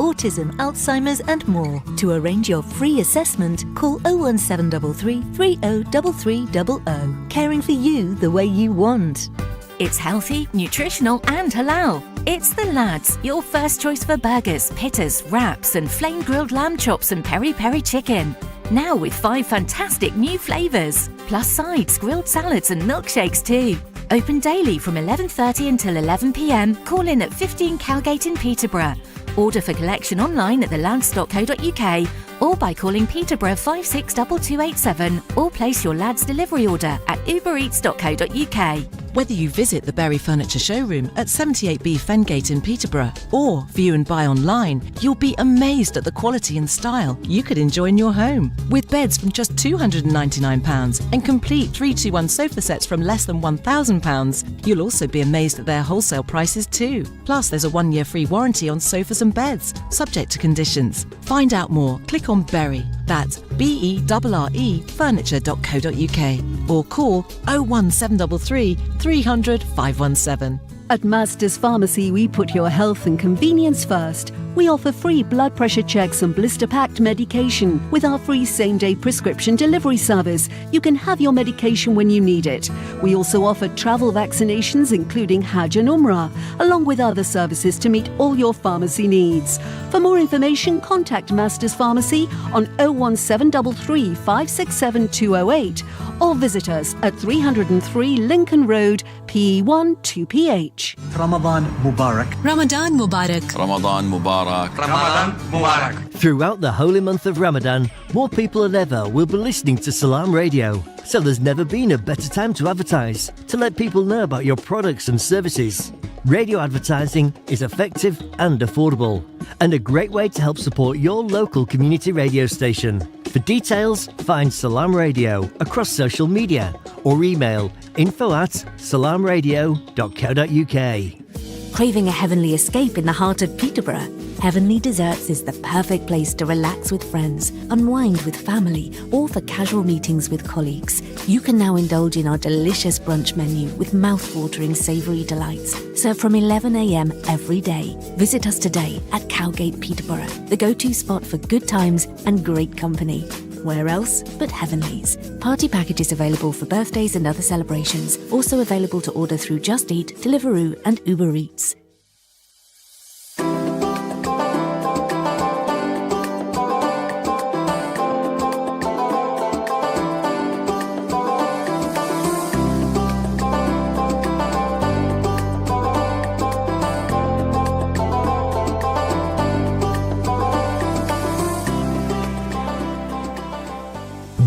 autism, Alzheimer's and more. To arrange your free assessment, call 01733 303300. Caring for you the way you want. It's healthy, nutritional and halal. It's The Lads, your first choice for burgers, pittas, wraps and flame-grilled lamb chops and peri-peri chicken. Now with 5 fantastic new flavours, plus sides, grilled salads and milkshakes too. Open daily from 11:30 until 11 p.m. Call in at 15 Cowgate in Peterborough. Order for collection online at thelads.co.uk or by calling Peterborough 562287 or place your Lads delivery order at ubereats.co.uk. Whether you visit the Berry Furniture Showroom at 78B Fengate in Peterborough or view and buy online, you'll be amazed at the quality and style you could enjoy in your home. With beds from just £299 and complete 3-2-1 sofa sets from less than £1,000, you'll also be amazed at their wholesale prices too. Plus, there's a 1-year free warranty on sofas and beds, subject to conditions. Find out more, click on Berry, that's BERRE furniture.co.uk or call 01733 300 517. At Master's Pharmacy, we put your health and convenience first. We offer free blood pressure checks and blister-packed medication. With our free same-day prescription delivery service, you can have your medication when you need it. We also offer travel vaccinations, including Hajj and Umrah, along with other services to meet all your pharmacy needs. For more information, contact Master's Pharmacy on 01733 567 208 or visit us at 303 Lincoln Road, PE1 2PH. Ramadan Mubarak. Ramadan Mubarak. Ramadan Mubarak. Ramadan Mubarak. Throughout the holy month of Ramadan, more people than ever will be listening to Salam Radio. So there's never been a better time to advertise, to let people know about your products and services. Radio advertising is effective and affordable, and a great way to help support your local community radio station. For details, find Salam Radio across social media or email info@salamradio.co.uk. Craving a heavenly escape in the heart of Peterborough? Heavenly Desserts is the perfect place to relax with friends, unwind with family, or for casual meetings with colleagues. You can now indulge in our delicious brunch menu with mouth-watering savoury delights, served from 11 a.m. every day. Visit us today at Cowgate, Peterborough, the go-to spot for good times and great company. Where else but Heavenly's? Party packages available for birthdays and other celebrations. Also available to order through Just Eat, Deliveroo and Uber Eats.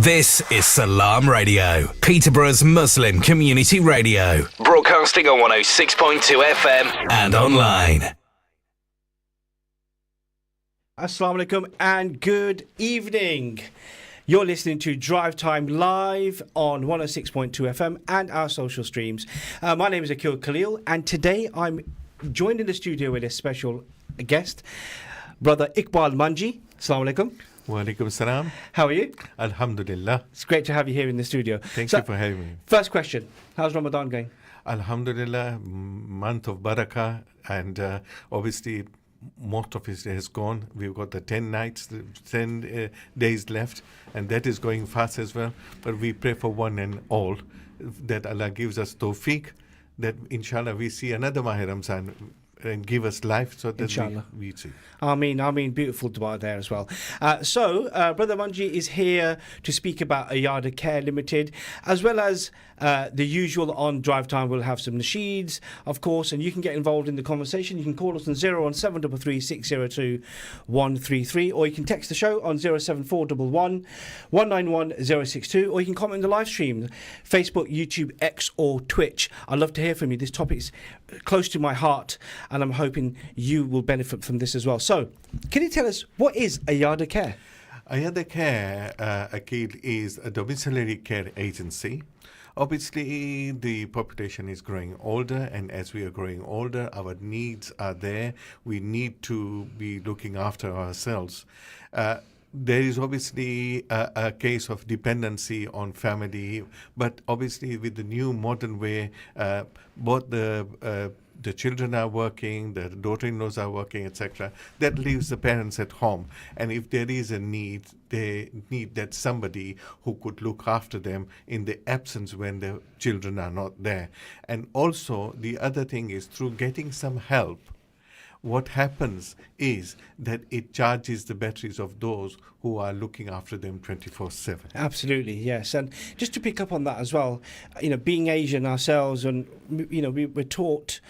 This is Salam Radio, Peterborough's Muslim community radio. Broadcasting on 106.2 FM and online. Assalamu alaikum and good evening. You're listening to Drive Time live on 106.2 FM and our social streams. My name is Akil Khalil, and today I'm joined in the studio with a special guest, Brother Iqbal Manji. Assalamu alaikum. Wa alaikum salam. How are you? Alhamdulillah. It's great to have you here in the studio. Thank you for having me. First question, how's Ramadan going? Alhamdulillah, month of barakah, and obviously most of it has gone. We've got the 10 nights, 10 days left, and that is going fast as well. But we pray for one and all that Allah gives us tawfiq, that inshallah we see another Mahr Ramzan and give us life so that we see. Ameen, beautiful dua there as well. So, Brother Manji is here to speak about Ayada Care Limited, as well as the usual on Drive Time. We'll have some Nasheeds, of course, and you can get involved in the conversation. You can call us on 01733 602 133, or you can text the show on 07411 191 062, or you can comment in the live stream, Facebook, YouTube, X, or Twitch. I'd love to hear from you. This topic is close to my heart, and I'm hoping you will benefit from this as well. So, can you tell us, what is Ayada Care? Ayada Care, Akil, is a domiciliary care agency. Obviously, the population is growing older, and as we are growing older, our needs are there. We need to be looking after ourselves. there is obviously a case of dependency on family, but obviously with the new modern way, both the children are working, the daughter-in-laws are working, etc. That leaves the parents at home. And if there is a need, they need that somebody who could look after them in the absence when the children are not there. And also, the other thing is through getting some help, what happens is that it charges the batteries of those who are looking after them 24/7. Absolutely, yes. And just to pick up on that as well, being Asian ourselves, and we're taught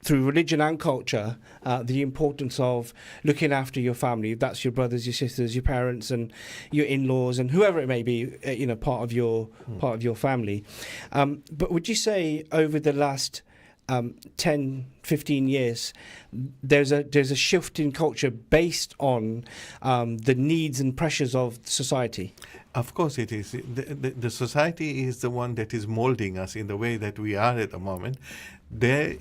through religion and culture the importance of looking after your family. If that's your brothers, your sisters, your parents, and your in-laws, and whoever it may be, part of your family. But would you say over the last 10, 15 years, there's a shift in culture based on the needs and pressures of society? Of course it is. The society is the one that is molding us in the way that we are at the moment. There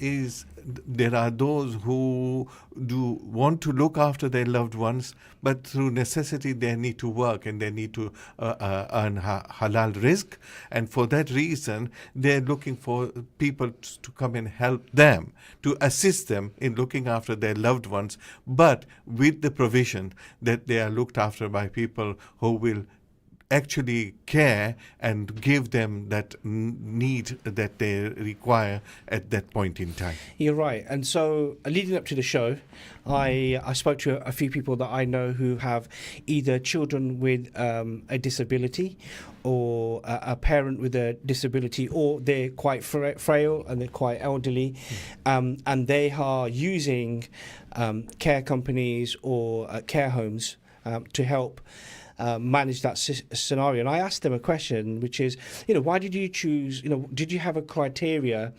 are those who do want to look after their loved ones, but through necessity they need to work and they need to earn halal rizq, and for that reason they're looking for people to come and help them, to assist them in looking after their loved ones, but with the provision that they are looked after by people who will actually care and give them that need that they require at that point in time. You're right. And so leading up to the show, I spoke to a few people that I know who have either children with a disability or a parent with a disability, or they're quite frail and they're quite elderly, and they are using care companies or care homes to help manage that scenario. And I asked them a question, which is, why did you choose, did you have a criteria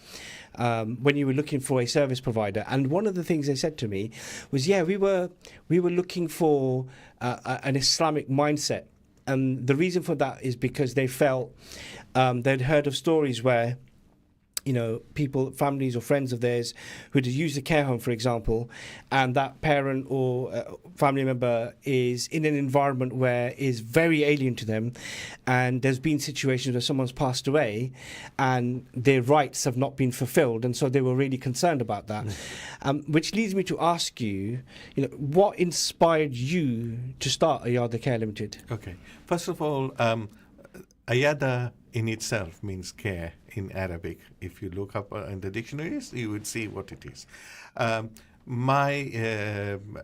when you were looking for a service provider? And one of the things they said to me was, we were looking for an Islamic mindset. And the reason for that is because they felt they'd heard of stories where people, families or friends of theirs who'd used a care home, for example, and that parent or family member is in an environment where is very alien to them, and there's been situations where someone's passed away and their rights have not been fulfilled, and so they were really concerned about that. Which leads me to ask you, what inspired you to start Ayada Care Limited? Okay. First of all, Ayada in itself means care in Arabic. If you look up in the dictionaries, you would see what it is. My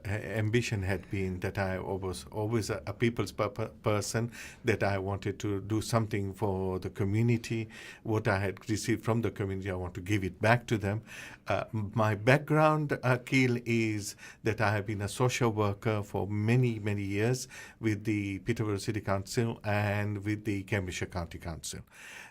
ambition had been that I was always a people's person, that I wanted to do something for the community. What I had received from the community, I want to give it back to them. My background, Akil, is that I have been a social worker for many, many years with the Peterborough City Council and with the Cambridgeshire County Council.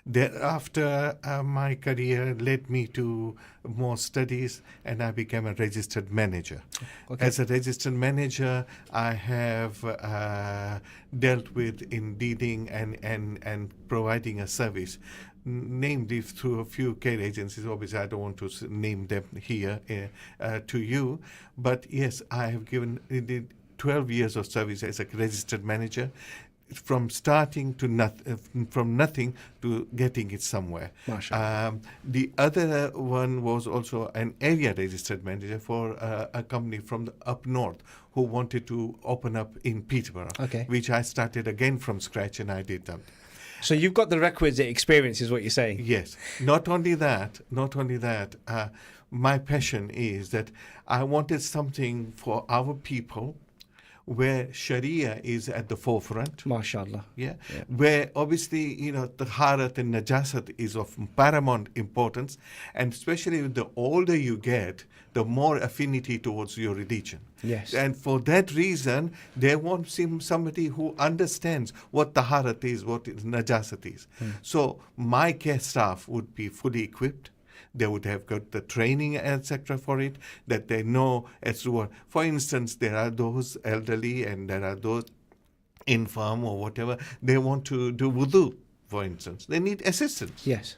Thereafter, my career led me to more studies, and I became a registered manager. Okay. As a registered manager, I have dealt with in dealing and providing a service, namely through a few care agencies. Obviously, I don't want to name them here to you, but yes, I have given 12 years of service as a registered manager, from starting to from nothing to getting it somewhere. The other one was also an area registered manager for a company from up north who wanted to open up in Peterborough, which I started again from scratch, and I did that. So you've got the requisite experience, is what you're saying? Yes. Not only that, my passion is that I wanted something for our people where Sharia is at the forefront. MashaAllah. Yeah. Where obviously, taharat and najasat is of paramount importance, and especially the older you get, the more affinity towards your religion. Yes. And for that reason, they want somebody who understands what taharat is, what najasat is. So my care staff would be fully equipped. They would have got the training, etc., for it, that they know as to what. For instance, there are those elderly and there are those infirm or whatever. They want to do wudu, for instance. They need assistance. Yes.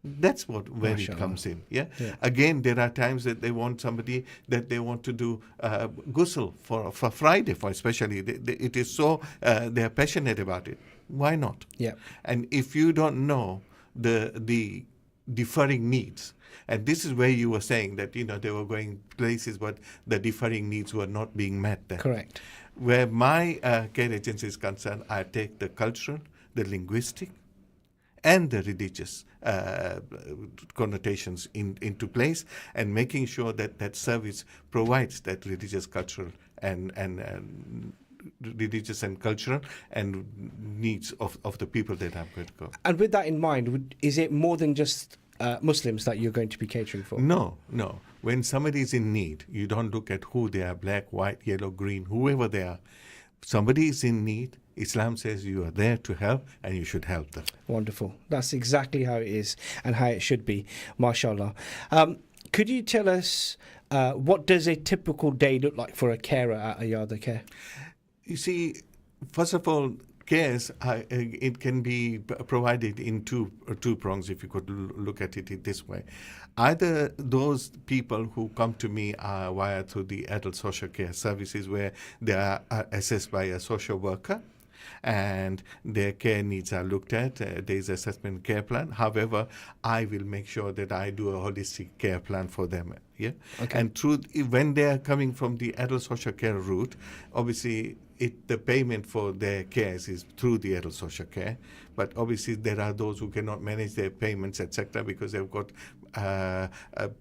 That's where it comes in. Yeah? Again, there are times that they want somebody that they want to do ghusl for Friday, for especially. It is so they are passionate about it. Why not? Yeah. And if you don't know the differing needs, and this is where you were saying that they were going places, but the differing needs were not being met there. Correct. Where my care agency is concerned, I take the cultural, the linguistic, and the religious connotations into place, and making sure that service provides that religious, cultural, and religious and cultural and needs of the people that I'm going to go. And with that in mind, is it more than just Muslims that you're going to be catering for? No. When somebody is in need, you don't look at who they are, black, white, yellow, green, whoever they are. Somebody is in need. Islam says you are there to help and you should help them. Wonderful. That's exactly how it is and how it should be. MashaAllah. Could you tell us what does a typical day look like for a carer at Ayada Care? You see, first of all, cares, it can be provided in two prongs, if you could look at it this way. Either those people who come to me via through the adult social care services, where they are assessed by a social worker and their care needs are looked at. There is assessment care plan. However, I will make sure that I do a holistic care plan for them. Yeah. Okay. And when they are coming from the adult social care route, obviously the payment for their cares is through the adult social care. But obviously there are those who cannot manage their payments, etc., because they've got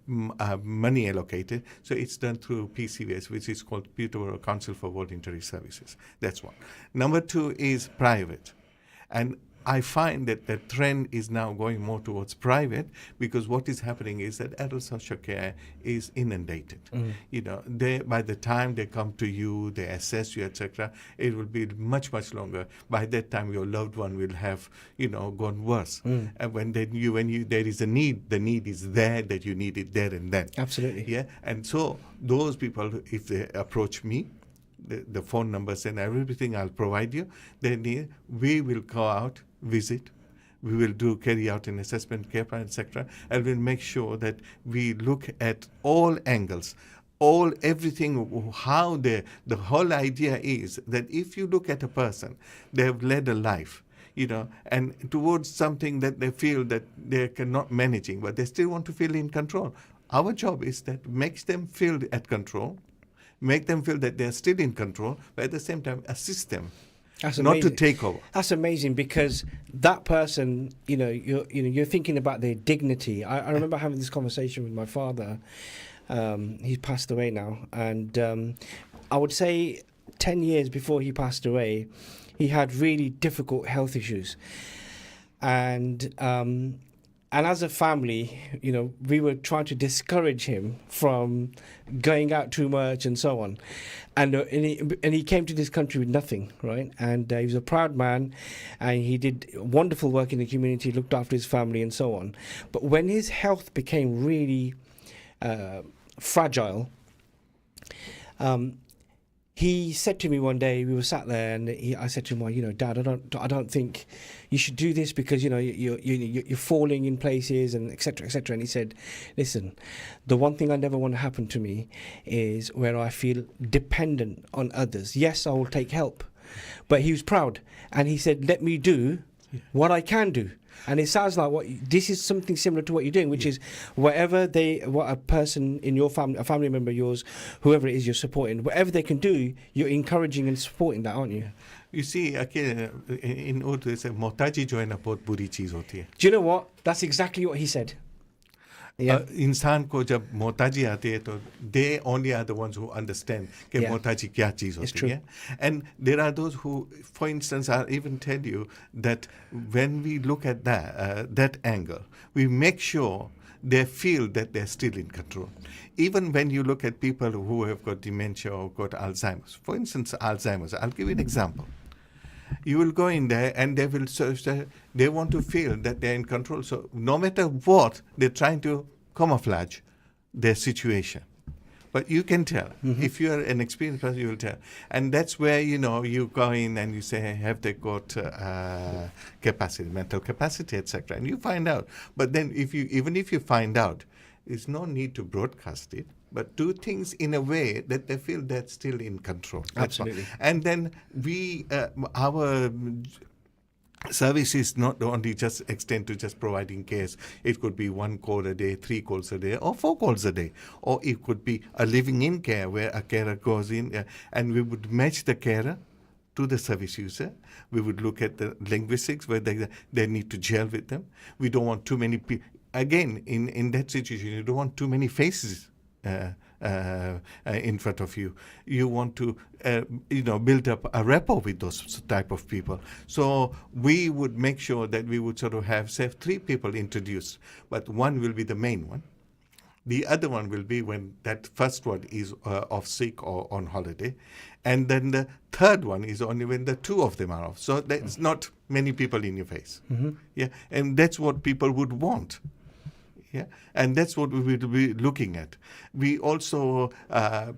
money allocated. So it's done through PCVS, which is called Peterborough Council for Voluntary Services. That's one. Number two is private. And I find that the trend is now going more towards private, because what is happening is that adult social care is inundated. By the time they come to you, they assess you, etc., it will be much, much longer. By that time, your loved one will have, gone worse. And when there is a need, the need is there, that you need it there and then. Absolutely. Yeah. And so those people, if they approach me, the phone numbers and everything I'll provide you, then we will go out, visit, we will carry out an assessment care plan, etc., and we'll make sure that we look at all angles, everything, how the whole idea is that if you look at a person, they have led a life, and towards something that they feel that they cannot managing, but they still want to feel in control. Our job is that makes them feel at control, make them feel that they're still in control, but at the same time assist them. That's not amazing. to take over. That's amazing, because that person, you're thinking about their dignity. I remember having this conversation with my father. He's passed away now, and I would say 10 years before he passed away, he had really difficult health issues, and as a family, we were trying to discourage him from going out too much and so on. And he came to this country with nothing, right? And he was a proud man, and he did wonderful work in the community, looked after his family and so on. But when his health became really fragile, he said to me one day, we were sat there, and I said to him, well, Dad, I don't think you should do this, because you're falling in places and etc., etc. And he said, listen, the one thing I never want to happen to me is where I feel dependent on others. Yes, I will take help, but he was proud, and he said, let me do what I can do. And it sounds like this is something similar to what you're doing, which is what a person in your family, a family member of yours, whoever it is you're supporting, whatever they can do, you're encouraging and supporting that, aren't you? You see, in Urdu, it's a mohtaji jo hai na bahut buri cheez hoti hai. Do you know what? That's exactly what he said. Yeah. इंसान को जब मोहताजी आती है तो they only are the ones who understand कि मोहताजी क्या चीज़ होती है. And there are those who, for instance, I'll even tell you that when we look at that angle, we make sure they feel that they're still in control. Even when you look at people who have got dementia or got Alzheimer's, for instance, Alzheimer's, I'll give you an example. You will go in there and they want to feel that they're in control. So no matter what, they're trying to camouflage their situation. But you can tell. If you're an experienced person, you will tell. And that's where, you go in and you say, have they got capacity, mental capacity, etc. And you find out. But then even if you find out, there's no need to broadcast it, but do things in a way that they feel they're still in control. Absolutely. And then our service is not only just extend to just providing care. It could be 1 call a day, 3 calls a day, or 4 calls a day. Or it could be a living in care where a carer goes in and we would match the carer to the service user. We would look at the linguistics where they need to gel with them. We don't want too many people. Again, in that situation, you don't want too many faces in front of you. You want to, build up a rapport with those type of people. So we would make sure that we would sort of have, say, 3 people introduced, but one will be the main one. The other one will be when that first one is off sick or on holiday. And then the third one is only when the 2 of them are off. So there's not many people in your face. Yeah, and that's what people would want. Yeah, and that's what we will be looking at. We also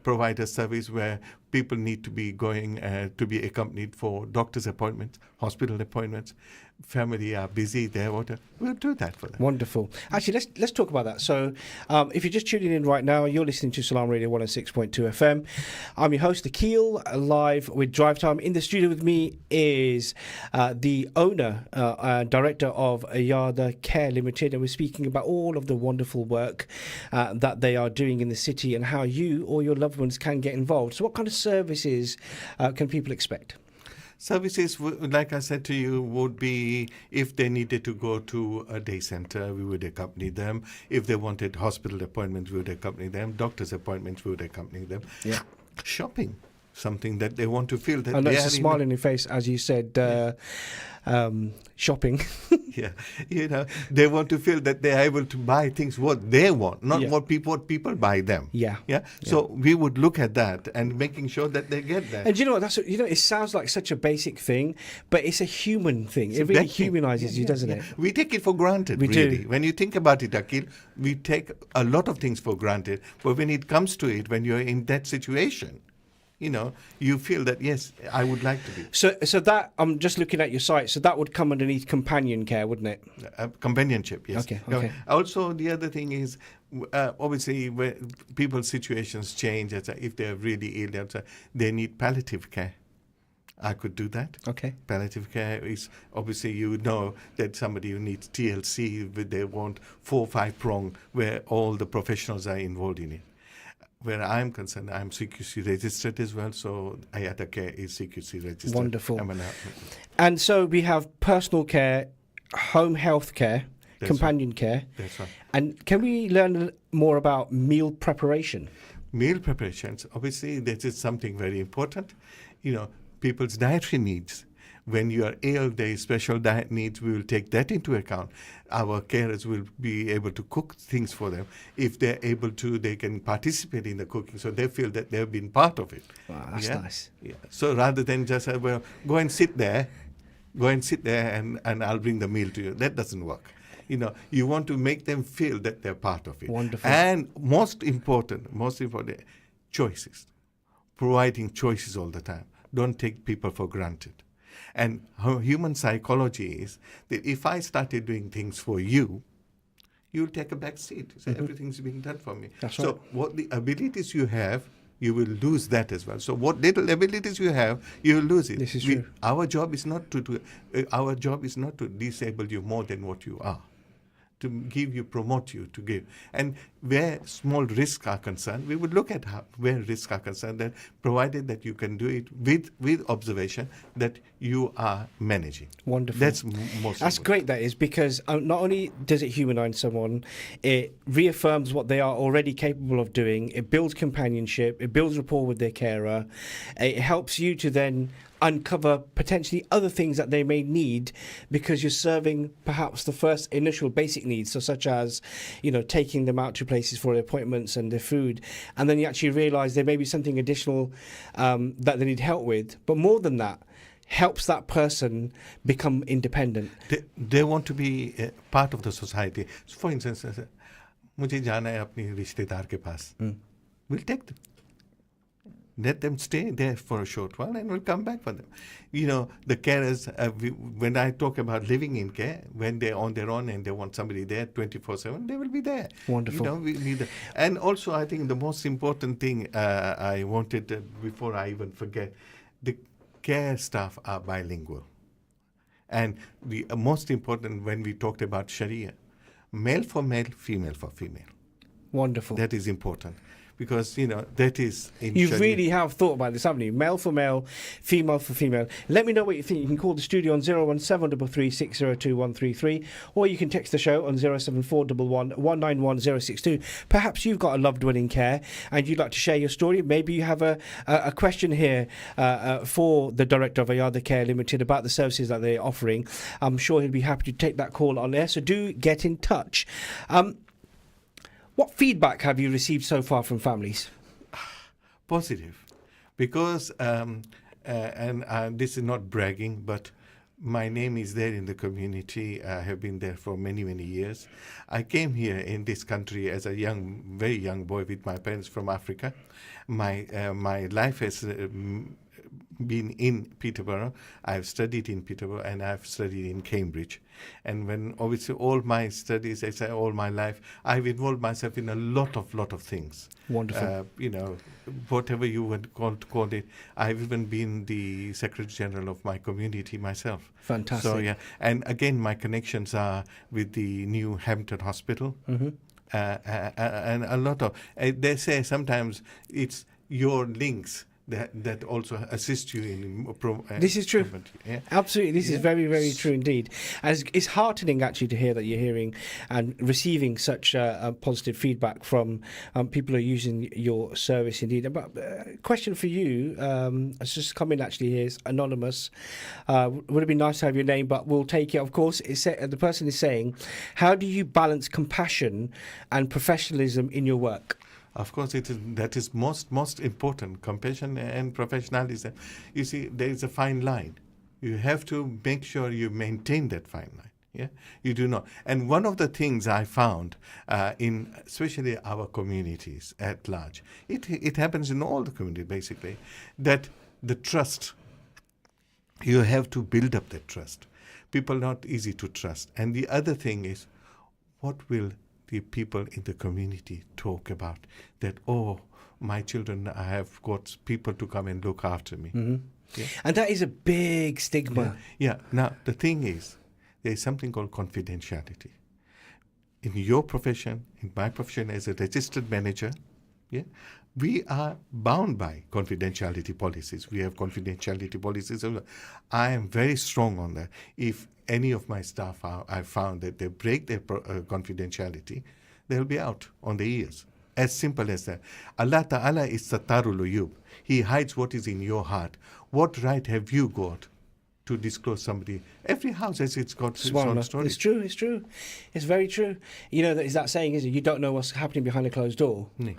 provide a service where people need to be going to be accompanied for doctor's appointments, hospital appointments. Family are busy, we'll do that for them. Wonderful. Actually, let's talk about that. So if you're just tuning in right now, you're listening to Salam Radio 106.2 FM. I'm your host, Akil, live with Drive Time. In the studio with me is the owner and director of Ayada Care Limited, and we're speaking about all of the wonderful work that they are doing in the city and how you or your loved ones can get involved. So what kind of services can people expect? Services, like I said to you, would be if they needed to go to a day center, we would accompany them. If they wanted hospital appointments, we would accompany them. Doctor's appointments, we would accompany them. Yeah. Shopping, something that they want to feel that I they noticed a smile in on your face as you said shopping. Yeah, they want to feel that they are able to buy things what they want, not what people buy them. Yeah. So we would look at that and making sure that they get that. And you know what? It sounds like such a basic thing, but it's a human thing. It really humanizes you, doesn't it? We take it for granted. We really. do. When you think about it, Akil, we take a lot of things for granted. But when it comes to it, when you're in that situation, you feel that, yes, I would like to be. So that, I'm just looking at your site, so that would come underneath companion care, wouldn't it? Companionship, yes. Okay. Also, the other thing is, obviously, when people's situations change, if they're really ill, they need palliative care. I could do that. Okay. Palliative care is, obviously, that somebody who needs TLC, they want 4 or 5 prong, where all the professionals are involved in it. Where I'm concerned, I'm CQC registered as well, so Ayada Care is CQC registered. Wonderful. And so we have personal care, home health care, companion care. That's right. And can we learn more about meal preparation? Meal preparations, obviously, this is something very important. People's dietary needs. When you are ill, there is special diet needs. We will take that into account. Our carers will be able to cook things for them. If they're able to, they can participate in the cooking, so they feel that they've been part of it. Wow, that's nice. Yeah. So rather than just go and sit there, and I'll bring the meal to you. That doesn't work. You want to make them feel that they're part of it. Wonderful. And most important, choices. Providing choices all the time. Don't take people for granted. And human psychology is that if I started doing things for you, you'll take a back seat. So everything's being done for me. That's so right. What the abilities you have, you will lose that as well. So what little abilities you have, you will lose it. This is true. Our job is not to disable you more than what you are. To promote you, to give. And where small risks are concerned, we would look at where risks are concerned, that provided that you can do it with observation that you are managing. Wonderful. That's most important. That's great, that is, because not only does it humanize someone, it reaffirms what they are already capable of doing, it builds companionship, it builds rapport with their carer, it helps you to then uncover potentially other things that they may need, because you're serving perhaps the first initial basic needs, so such as taking them out to places for their appointments and their food, and then you actually realize there may be something additional that they need help with, but more than that, helps that person become independent. They want to be part of the society. For instance, मुझे जाना है अपनी रिश्तेदार के पास, we'll take them. Let them stay there for a short while and we'll come back for them. You know, the carers, when I talk about living in care, when they're on their own and they want somebody there 24/7, they will be there. Wonderful. You know, we need and also, I think the most important thing I wanted, before I even forget, the care staff are bilingual. And the most important, when we talked about Sharia, male for male, female for female. Wonderful. That is important. Because, you know, that is in You Sharia. really have thought about this, haven't you? Male for male, female for female. Let me know what you think. You can call the studio on 01733602133, or you can text the show on 07411191062. Perhaps you've got a loved one in care and you'd like to share your story. Maybe you have a question here for the director of Ayada Care Limited about the services that they're offering. I'm sure he'll be happy to take that call on air, so do get in touch. What feedback have you received so far from families? Positive. Because, this is not bragging, but my name is there in the community. I have been there for many, many years. I came here in this country as a very young boy with my parents from Africa. My life has been in Peterborough. I've studied in Peterborough and I've studied in Cambridge. And when obviously all my studies, I say all my life, I've involved myself in a lot of things. Wonderful. You know, whatever you would call it. I've even been the Secretary General of my community myself. Fantastic. So yeah, and again, my connections are with the new Hampton Hospital. Mm-hmm. And a lot of, they say sometimes it's your links that also assist you in this is true. Yeah. Absolutely, this is very, very true indeed. And it's heartening actually to hear that you're hearing and receiving such positive feedback from people who are using your service indeed. But question for you, it's just come in actually here, it's anonymous. Would it be nice to have your name, but we'll take it, of course. The person is saying, how do you balance compassion and professionalism in your work? Of course, that is most important, compassion and professionalism. You see, there is a fine line. You have to make sure you maintain that fine line. Yeah, you do not. And one of the things I found in especially our communities at large, it happens in all the communities basically, that the trust, you have to build up that trust. People are not easy to trust. And the other thing is, what will the people in the community talk about? That, oh, my children, I have got people to come and look after me. Mm-hmm. Yeah. And that is a big stigma. Yeah. Now, the thing is, there is something called confidentiality. In your profession, in my profession as a registered manager, yeah, we are bound by confidentiality policies. We have confidentiality policies. I am very strong on that. If any of my staff I found that they break their confidentiality, they'll be out on the ears. As simple as that. Allah Ta'ala is Satarul Uyub. He hides what is in your heart. What right have you got to disclose somebody? Every house has got its own story. It's true. It's very true. You know, there's that saying, isn't it? You don't know what's happening behind a closed door. No.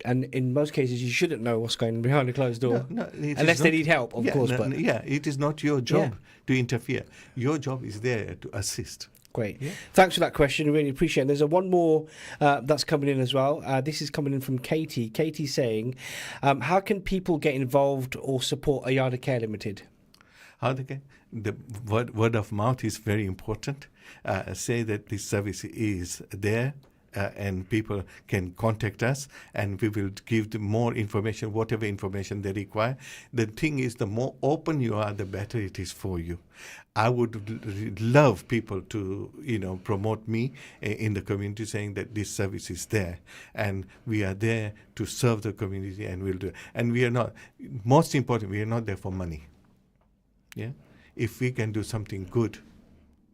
And in most cases, you shouldn't know what's going on behind a closed door. Unless they need help, of course. But it is not your job to interfere. Your job is there to assist. Great. Yeah. Thanks for that question. Really appreciate it. There's one more that's coming in as well. This is coming in from Katie. Katie saying, how can people get involved or support Ayada Care Limited? How they can? The word of mouth is very important. Say that this service is there. And people can contact us and we will give them more information, whatever information they require. The thing is, the more open you are, the better it is for you. I would love people to, promote me in the community, saying that this service is there and we are there to serve the community and we'll do it. And we are not, most important, we are not there for money. Yeah. If we can do something good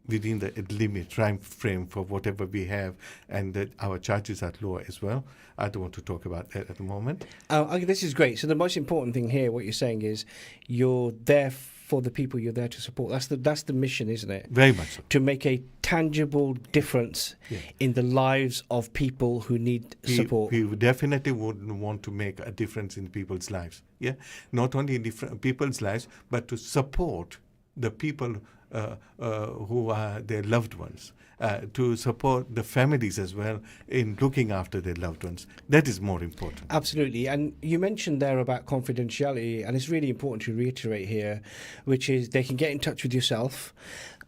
within the limit time frame for whatever we have, and that our charges are lower as well. I don't want to talk about that at the moment. This is great. So the most important thing here, what you're saying is, you're there for the people you're there to support. That's the mission, isn't it? Very much so. To make a tangible difference in the lives of people who need support. We definitely would want to make a difference in people's lives. Yeah, not only in people's lives, but to support the people who are their loved ones, to support the families as well in looking after their loved ones. That is more important. Absolutely. And you mentioned there about confidentiality, and it's really important to reiterate here, which is they can get in touch with yourself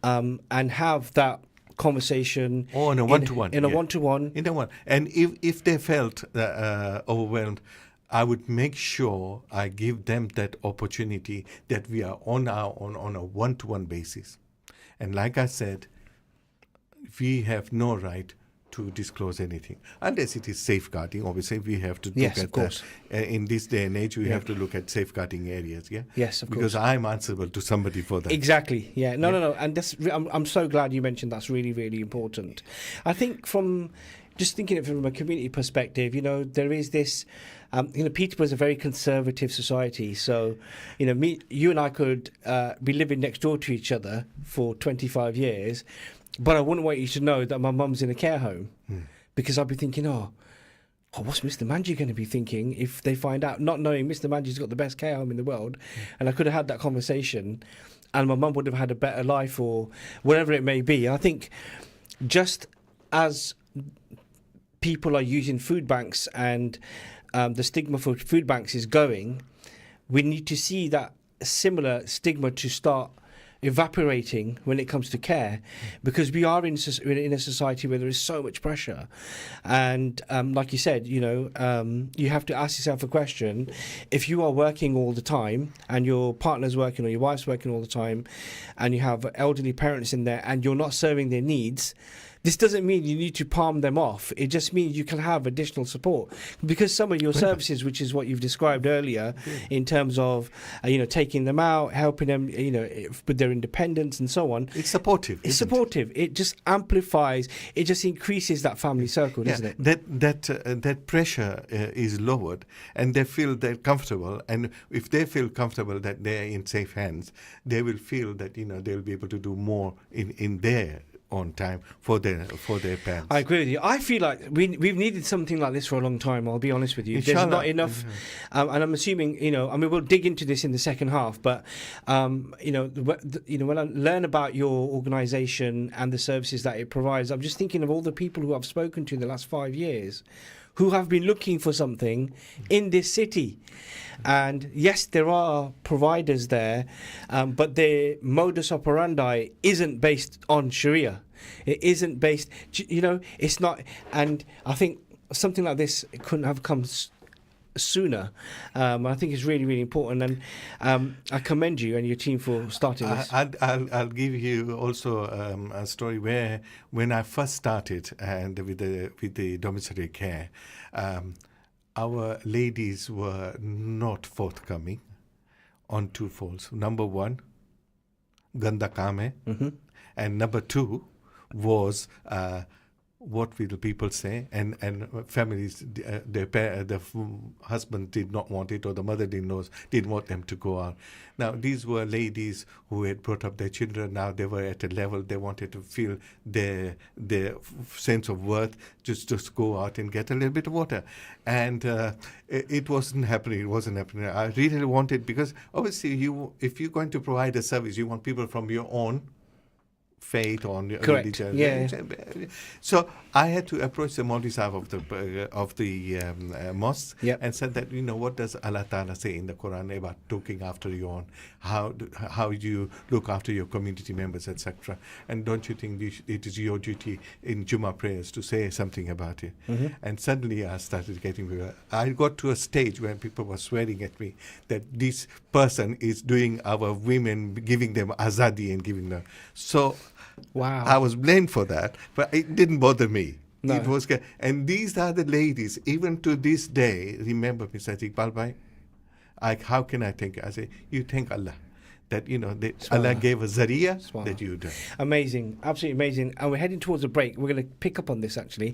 and have that conversation in a one-to-one. In a one-to-one. And if they felt overwhelmed, I would make sure I give them that opportunity that we are on a one-to-one basis. And like I said, we have no right to disclose anything unless it is safeguarding. Obviously, we have to look at that. In this day and age, we have to look at safeguarding areas. Yeah. Yes, of course. Because I'm answerable to somebody for that. Exactly. Yeah. No. And that's, I'm so glad you mentioned that's really, really important. I think from just thinking it from a community perspective, there is this. Peterborough is a very conservative society, so you and I could be living next door to each other for 25 years, but I wouldn't want you to know that my mum's in a care home because I'd be thinking, what's Mr. Manji going to be thinking if they find out, not knowing Mr. Manji's got the best care home in the world, and I could have had that conversation, and my mum would have had a better life or whatever it may be. And I think just as people are using food banks and the stigma for food banks is going, we need to see that similar stigma to start evaporating when it comes to care, because we are in a society where there is so much pressure, and like you said, you have to ask yourself a question. If you are working all the time and your partner's working or your wife's working all the time and you have elderly parents in there and you're not serving their needs, this doesn't mean you need to palm them off. It just means you can have additional support, because some of your services, which is what you've described earlier, in terms of taking them out, helping them, with their independence and so on. It's supportive. It's supportive. It just amplifies. It just increases that family circle, doesn't it? That pressure is lowered, and they feel they're comfortable. And if they feel comfortable that they're in safe hands, they will feel that they'll be able to do more in their on time for their parents. I agree with you. I feel like we've needed something like this for a long time, I'll be honest with you. Inshallah. There's not enough, and I'm assuming, we'll dig into this in the second half, but, when I learn about your organisation and the services that it provides, I'm just thinking of all the people who I've spoken to in the last 5 years who have been looking for something in this city. And yes, there are providers there, but their modus operandi isn't based on Sharia. It isn't based, it's not. And I think something like this couldn't have come sooner. I think it's really, really important. And I commend you and your team for starting this. I'll give you also a story where when I first started and with the domiciliary care, our ladies were not forthcoming on two folds. Number one, ganda kaam hai, and number two was what will people say, and families, the husband did not want it, or the mother-in-laws didn't want them to go out. Now, these were ladies who had brought up their children. Now they were at a level they wanted to feel their sense of worth, just go out and get a little bit of water. And it wasn't happening. I really wanted, because obviously if you're going to provide a service, you want people from your own faith on religion. Yeah. So I had to approach the Maulvi Sahib of the mosque and said that, what does Allah Ta'ala say in the Quran about looking after your own, how you look after your community members, etc. And don't you think it is your duty in Jummah prayers to say something about it? And suddenly I started I got to a stage where people were swearing at me that this person is doing our women, giving them azadi and giving them. So wow, I was blamed for that, but it didn't bother me. No. It was, and these are the ladies, even to this day, remember me, said, Iqbal bhai, how can I thank you? I say, you thank Allah. That, Allah gave a zariya that you do. Amazing, absolutely amazing. And we're heading towards a break. We're going to pick up on this, actually.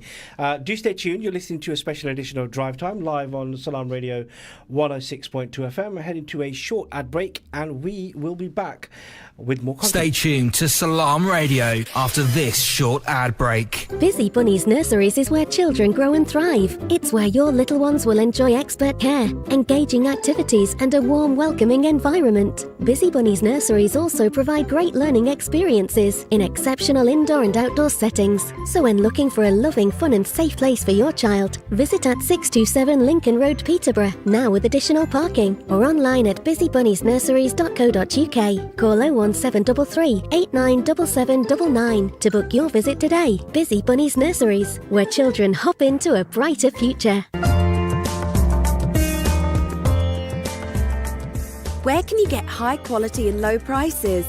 Do stay tuned. You're listening to a special edition of Drive Time, live on Salam Radio 106.2 FM. We're heading to a short ad break, and we will be back with more content. Stay tuned to Salam Radio after this short ad break. Busy Bunnies Nurseries is where children grow and thrive. It's where your little ones will enjoy expert care, engaging activities, and a warm, welcoming environment. Busy Bunnies Bunnies nurseries also provide great learning experiences in exceptional indoor and outdoor settings. So when looking for a loving, fun and safe place for your child, visit at 627 Lincoln Road, Peterborough, now with additional parking, or online at busybunniesnurseries.co.uk. Call 01733 897799 to book your visit today. Busy Bunnies Nurseries, where children hop into a brighter future. Where can you get high quality and low prices?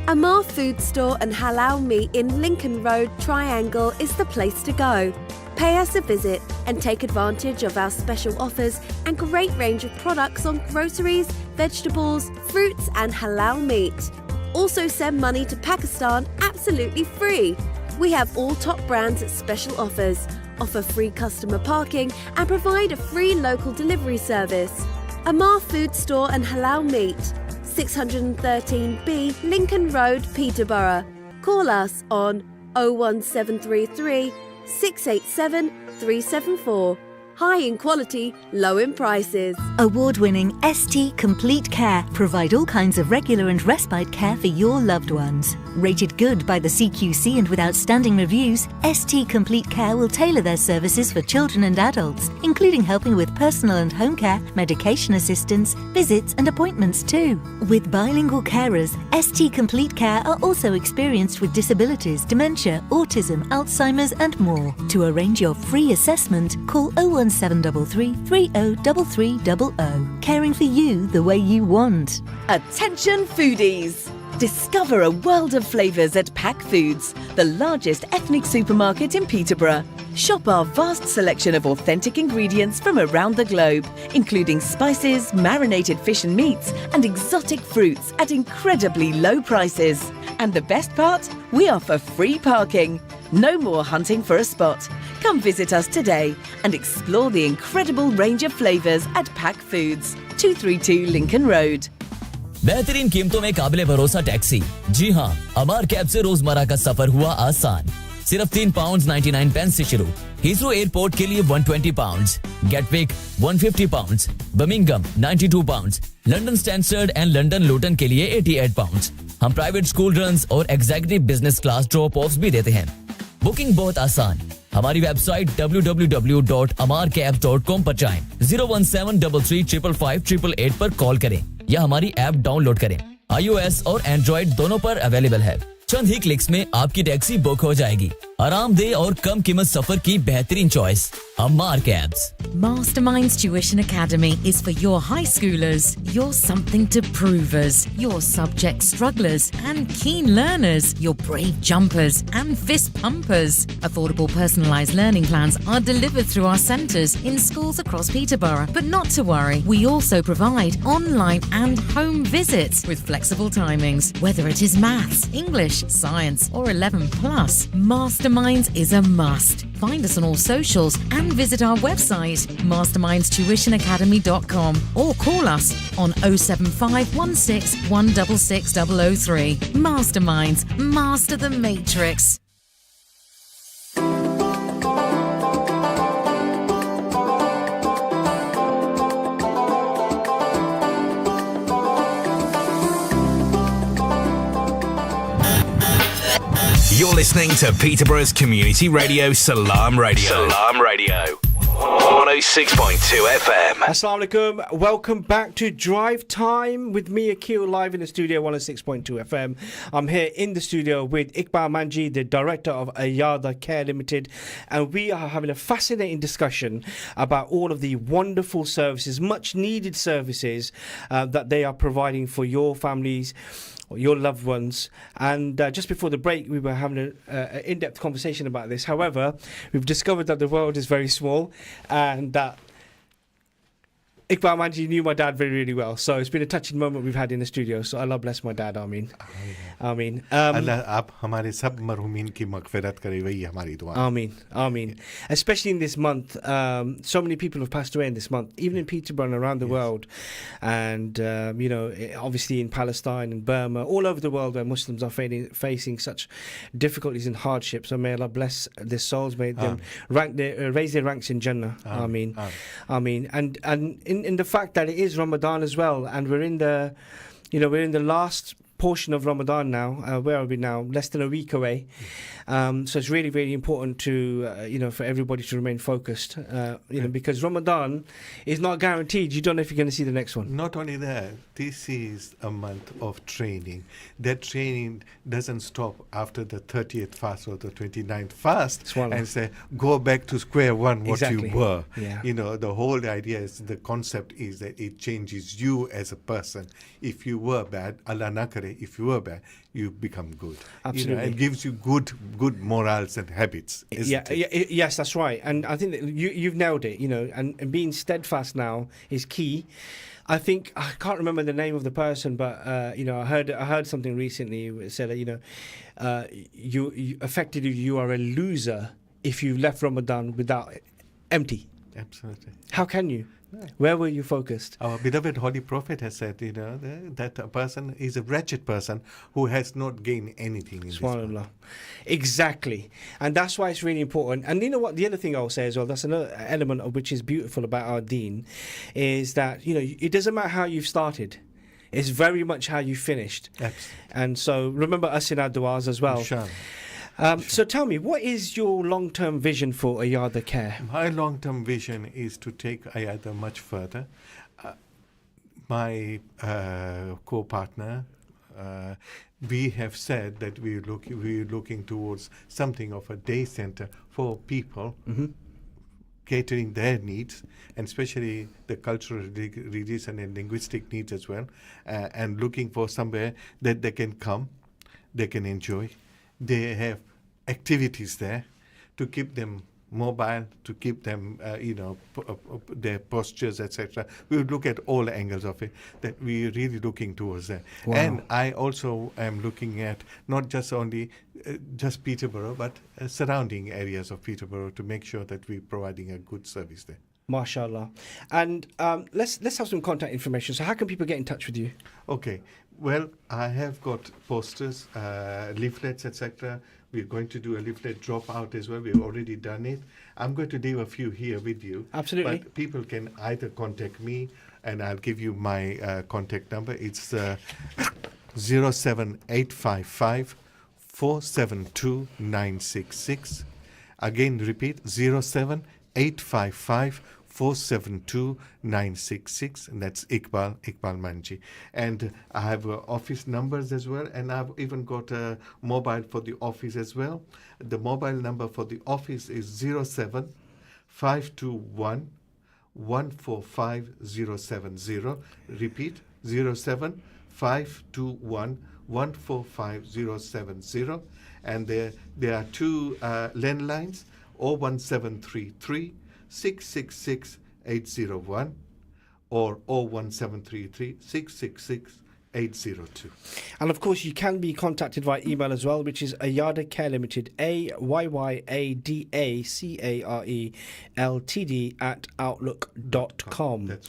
Amar Food Store and Halal Meat in Lincoln Road, Triangle is the place to go. Pay us a visit and take advantage of our special offers and great range of products on groceries, vegetables, fruits and halal meat. Also send money to Pakistan absolutely free. We have all top brands at special offers, offer free customer parking and provide a free local delivery service. Amar Food Store and Halal Meat, 613B Lincoln Road, Peterborough. Call us on 01733 687 374. High in quality, low in prices. Award-winning ST Complete Care provide all kinds of regular and respite care for your loved ones. Rated good by the CQC and with outstanding reviews, ST Complete Care will tailor their services for children and adults, including helping with personal and home care, medication assistance, visits and appointments too. With bilingual carers, ST Complete Care are also experienced with disabilities, dementia, autism, Alzheimer's and more. To arrange your free assessment, call 01733 303300. Caring for you the way you want. Attention foodies! Discover a world of flavours at Pack Foods, the largest ethnic supermarket in Peterborough. Shop our vast selection of authentic ingredients from around the globe, including spices, marinated fish and meats, and exotic fruits at incredibly low prices. And the best part? We offer free parking. No more hunting for a spot. Come visit us today and explore the incredible range of flavours at Pack Foods, 232 Lincoln Road. बेहतरीन कीमतों में काबिले भरोसा taxi. जी हाँ, अमार cab से रोजमर्रा का सफर हुआ आसान। सिर्फ £3.99 से शुरू। हीथ्रो एयरपोर्ट के लिए £120, Gatwick £150, Birmingham £92, London Stanford and London Luton के लिए £88। हम प्राइवेट स्कूल रन्स और executive business class drop offs भी देते हैं। बुकिंग बहुत आसान। हमारी वेबसाइट www.amarcabs.com पर जाएं, 01733555888 पर कॉल करें या हमारी ऐप डाउनलोड करें। iOS और एंड्रॉइड दोनों पर अवेलेबल है। चंद ही क्लिक्स में आपकी टैक्सी बुक हो जाएगी। आरामदेह और कम कीमत सफर की बेहतरीन choice, Amar cabs. Masterminds Tuition Academy is for your high schoolers, your something to provers, your subject strugglers and keen learners, your brave jumpers and fist pumpers. Affordable personalised learning plans are delivered through our centres in schools across Peterborough. But not to worry, we also provide online and home visits with flexible timings. Whether it is maths, English, science or 11+, Masterminds is a must. Find us on all socials and visit our website mastermindstuitionacademy.com or call us on 07516 166003. Masterminds, master the matrix. You're listening to Peterborough's community radio, Salam Radio. Salam Radio. 106.2 FM. Assalamu alaikum. Welcome back to Drive Time with me, Akil, live in the studio, 106.2 FM. I'm here in the studio with Iqbal Manji, the director of Ayada Care Limited, and we are having a fascinating discussion about all of the wonderful services, much needed services that they are providing for your families or your loved ones. And just before the break, we were having an in-depth conversation about this. However, we've discovered that the world is very small and that Iqbal Manji knew my dad very, really well. So it's been a touching moment we've had in the studio. So Allah bless my dad. Ameen. Ameen. Allah आप हमारे सब मरहुमीन की मगफिरत करे, वही हमारी दुआ। Ameen. Ameen. Especially in this month, so many people have passed away in this month, even in Peterborough and around the world. And, you know, obviously in Palestine and Burma, all over the world where Muslims are facing such difficulties and hardships. So may Allah bless their souls, may them raise their ranks in Jannah. Ameen. Ameen. And in the fact that it is Ramadan as well, and we're in the we're in the last portion of Ramadan now. Where are we now? Less than a week away. So it's really, really important to, for everybody to remain focused, because Ramadan is not guaranteed. You don't know if you're going to see the next one. Not only that, this is a month of training. That training doesn't stop after the 30th fast or the 29th fast and say, go back to square one what Exactly. you were. Yeah. The whole idea is, the concept is that it changes you as a person. If you were bad, Allah nakare, if you were bad, you become good. Absolutely. It gives you good morals and habits. Yes, that's right. And I think that you've nailed it, and being steadfast now is key. I think, I can't remember the name of the person, but I heard something recently that said that you effectively you are a loser if you left Ramadan without empty. Absolutely. How can you? Yeah. Where were you focused? Our beloved Holy Prophet has said, that a person is a wretched person who has not gained anything in this world. Exactly. And that's why it's really important. And you know what? The other thing I'll say as well, that's another element of which is beautiful about our deen, is that, it doesn't matter how you've started. It's very much how you finished. Absolutely. And so remember us in our du'as as well. Inshallah. So tell me, what is your long-term vision for Ayada Care? My long-term vision is to take Ayada much further. My co-partner, we have said that we're looking towards something of a day center for people, catering their needs, and especially the cultural, religious, and linguistic needs as well, and looking for somewhere that they can come, they can enjoy. They have activities there to keep them mobile, to keep them, their postures, etc. We would look at all angles of it, that we're really looking towards that. Wow. And I also am looking at not just only just Peterborough, but surrounding areas of Peterborough to make sure that we're providing a good service there. MashaAllah. And let's have some contact information. So how can people get in touch with you? Okay. Well, I have got posters, leaflets, etc. We're going to do a leaflet dropout as well. We've already done it. I'm going to leave a few here with you. Absolutely. But people can either contact me, and I'll give you my contact number. It's 07855 472 966. Again, repeat, 07855 472 966, and that's Iqbal Manji. And I have office numbers as well, and I've even got a mobile for the office as well. The mobile number for the office is 07 521 145070. Repeat, 07 521 145070. And there are two landlines, 01733 666 801 or 01733 666 802. And of course, you can be contacted via email as well, which is Ayada Care Limited, AYYADACARE LTD @outlook.com.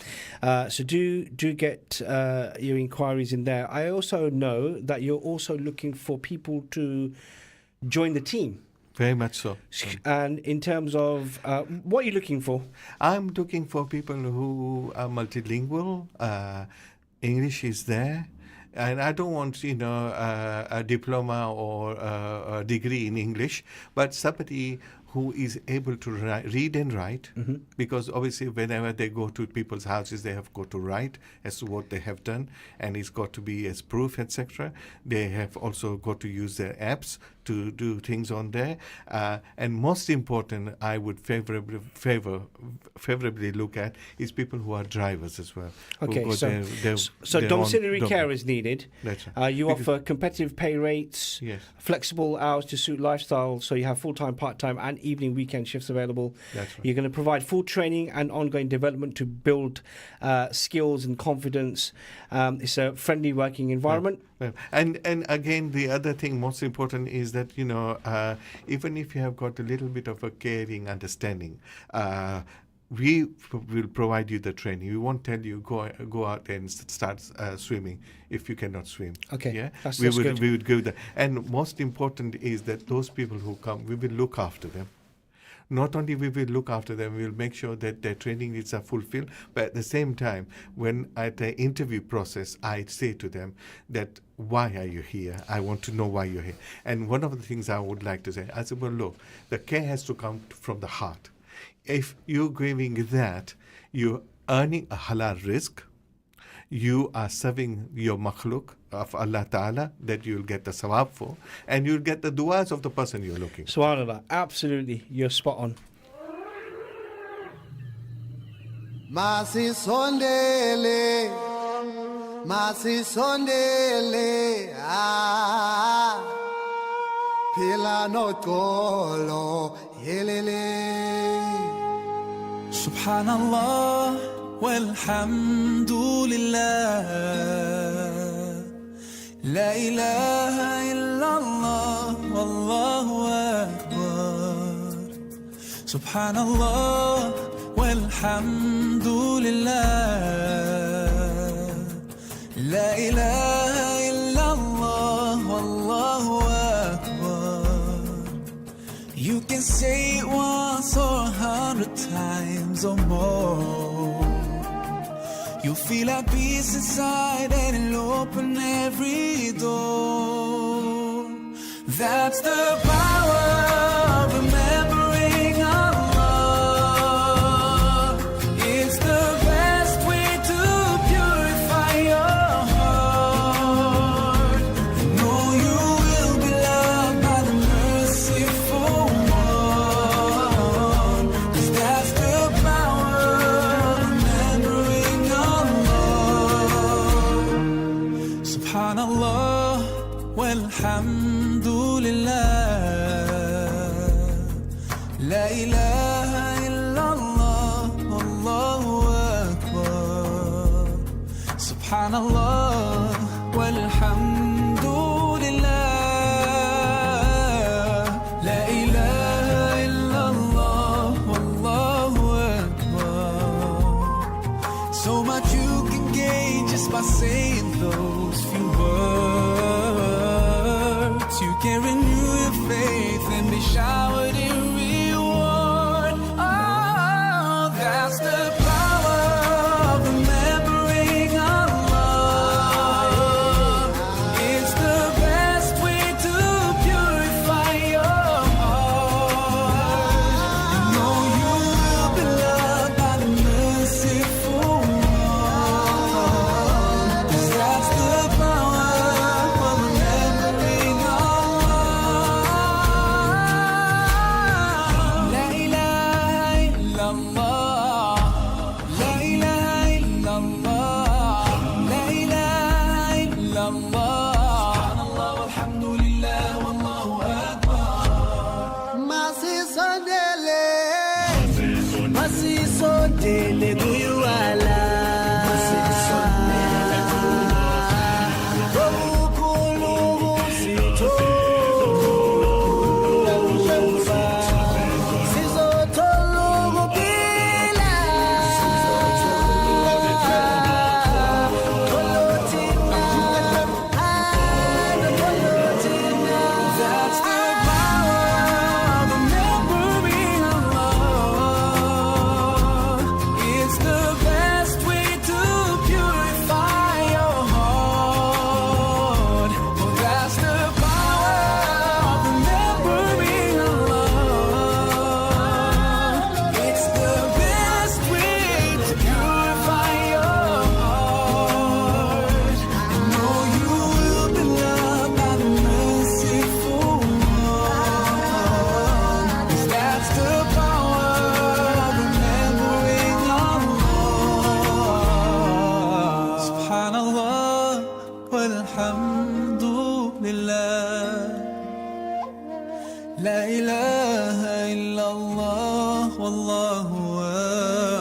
That's So do get your inquiries in there. I also know that you're also looking for people to join the team. Very much so. And in terms of what are you looking for? I'm looking for people who are multilingual. English is there. And I don't want, a diploma or a degree in English, but somebody who is able to read and write, because obviously whenever they go to people's houses, they have got to write as to what they have done, and it's got to be as proof, etc. They have also got to use their apps to do things on there. And most important, I would favorably look at is people who are drivers as well. Okay, so domiciliary care is needed. That's right. You offer competitive pay rates, Yes. flexible hours to suit lifestyle, so you have full-time, part-time and evening weekend shifts available. That's right. You're going to provide full training and ongoing development to build skills and confidence. It's a friendly working environment. Well, and again, the other thing most important is that, even if you have got a little bit of a caring understanding, we will provide you the training. We won't tell you go out and start swimming if you cannot swim. Okay, yeah, that's we good. would give that. And most important is that those people who come, we will look after them. not only we will look after them, we will make sure that their training needs are fulfilled, but at the same time, when at the interview process, I say to them that, why are you here? I want to know why you're here. And one of the things I would like to say, I said, well, look, the care has to come from the heart. If you're giving that, you're earning a halal rizq, you are serving your makhluk of Allah Ta'ala that you'll get the sawab for, and you'll get the du'as of the person you're looking for. Subhanallah, absolutely, you're spot on. Masi sondele, pila no tolo, yelele. Subhanallah, walhamdulillah, la ilaha illallah, wallahu akbar. Subhanallah, walhamdulillah, la ilaha illallah, wallahu akbar. You can say it once or 100 times or more. You'll feel at peace inside and it'll open every door. That's the power of remembering Allah. It's the best way to purify your heart. You know you will be loved by the merciful one. 'Cause that's the power of remembering Allah. Subhanallah, walhamdulillah, la ilaha illallah, wallahu akbar. Subhanallah, walhamdulillah, la ilaha illallah, wallahu akbar. So much you can gain just by saying those few words. You can renew your faith and be showered in reward. Oh, that's the power of remembering Allah. It's the best way to purify your heart. You know you will be loved by the merciful one. 'Cause that's the power of remembering Allah. La ilaha illallah, la ilaha illallah, la ilaha illallah. Subhanallah, walhamdulillah, wallahu akbar. Masi sondele guyuala. Okulu sito. Sizotolo pila. Kolotina, kolotina. That's the power of remembering Allah. It's the best way to purify your heart. Oh, that's the power of remembering Allah. It's the best way to purify your heart. You know you will be loved by the merciful one. 'Cause that's the power of remembering Allah. Subhanallah, walhamdulillah, la ilaha illallah, wallahu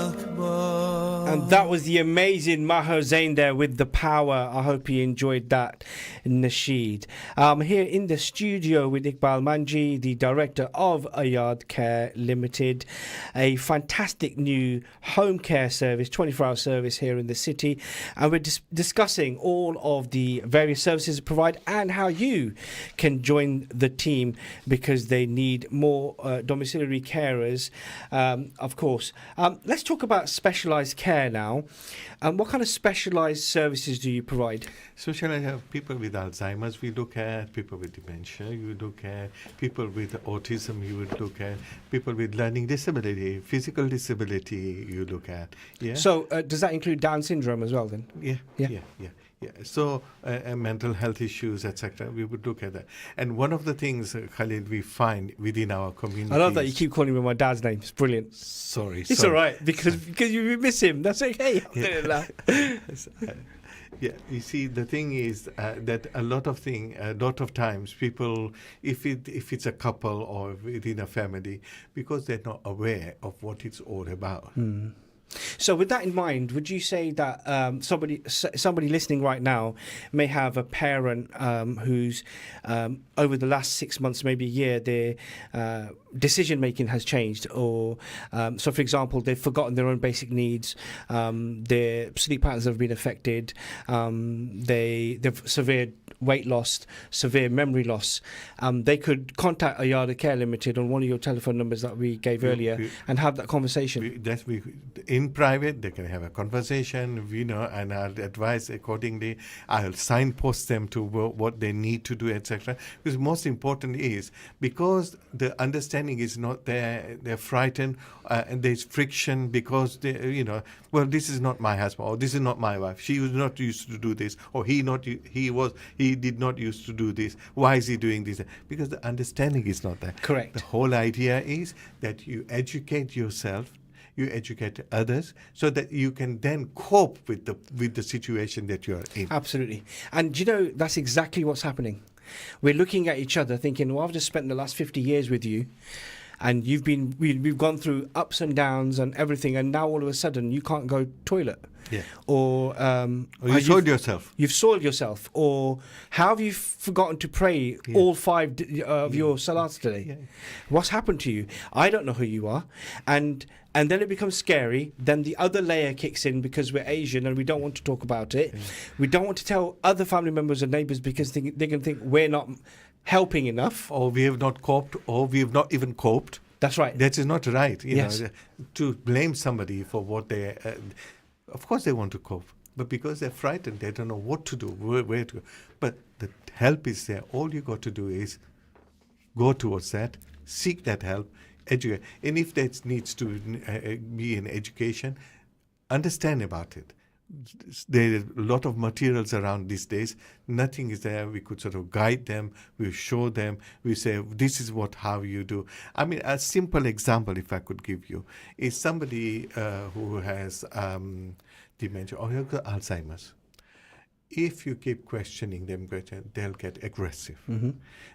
akbar. And That was the amazing Maher Zain there with The Power. I hope you enjoyed that, Nasheed. Here in the studio with Iqbal Manji, the director of Ayad Care Limited, a fantastic new home care service, 24-hour service here in the city. And we're discussing all of the various services they provide and how you can join the team because they need more domiciliary carers, of course. Let's talk about specialised care now. What kind of specialised services do you provide? Specialised people with Alzheimer's, we look at people with dementia, you look at people with autism, you would look at people with learning disability, physical disability, you look at. Yeah. So does that include Down syndrome as well then? Yeah. So mental health issues, etc. We would look at that. And one of the things, Khalid, we find within our community. I love that you keep calling me my dad's name. It's brilliant. Sorry. It's all right because you miss him. That's okay. Yeah, you see, the thing is that a lot of times people, if it's a couple or within a family, because they're not aware of what it's all about. So with that in mind, would you say that somebody listening right now may have a parent who's over the last 6 months, maybe a year, their decision making has changed, or so for example, they've forgotten their own basic needs, their sleep patterns have been affected, they've severe weight loss, severe memory loss, they could contact Ayada Care Limited on one of your telephone numbers that we gave earlier and have that conversation. In private, they can have a conversation, and I'll advise accordingly. I'll signpost them to what they need to do, etc. Because most important is because the understanding is not there, they're frightened, and there's friction because this is not my husband, or this is not my wife. She was not used to do this, or he did not used to do this. Why is he doing this? Because the understanding is not there. Correct. The whole idea is that you educate yourself, you educate others, so that you can then cope with the situation that you are in. Absolutely. And that's exactly what's happening. We're looking at each other thinking, well, I've just spent the last 50 years with you, and we've gone through ups and downs and everything, and now all of a sudden you can't go toilet. Yeah. Or you soiled yourself. You've soiled yourself. Or how have you forgotten to pray all 5 of your salats today? Yeah. What's happened to you? I don't know who you are. And then it becomes scary. Then the other layer kicks in because we're Asian and we don't want to talk about it. Yeah. We don't want to tell other family members and neighbours because they're going to think we're not helping enough. Or we have not coped, or we have not even coped. That's right. That is not right. Yes. To blame somebody for what they... of course they want to cope, but because they're frightened, they don't know what to do, where to go. But the help is there. All you got to do is go towards that, seek that help, educate. And if that needs to be in education, understand about it. There are a lot of materials around these days. Nothing is there. We could sort of guide them. We show them. We say, this is how you do. I mean, a simple example, if I could give you, is somebody who has dementia or Alzheimer's. If you keep questioning them, they'll get aggressive. Mm-hmm.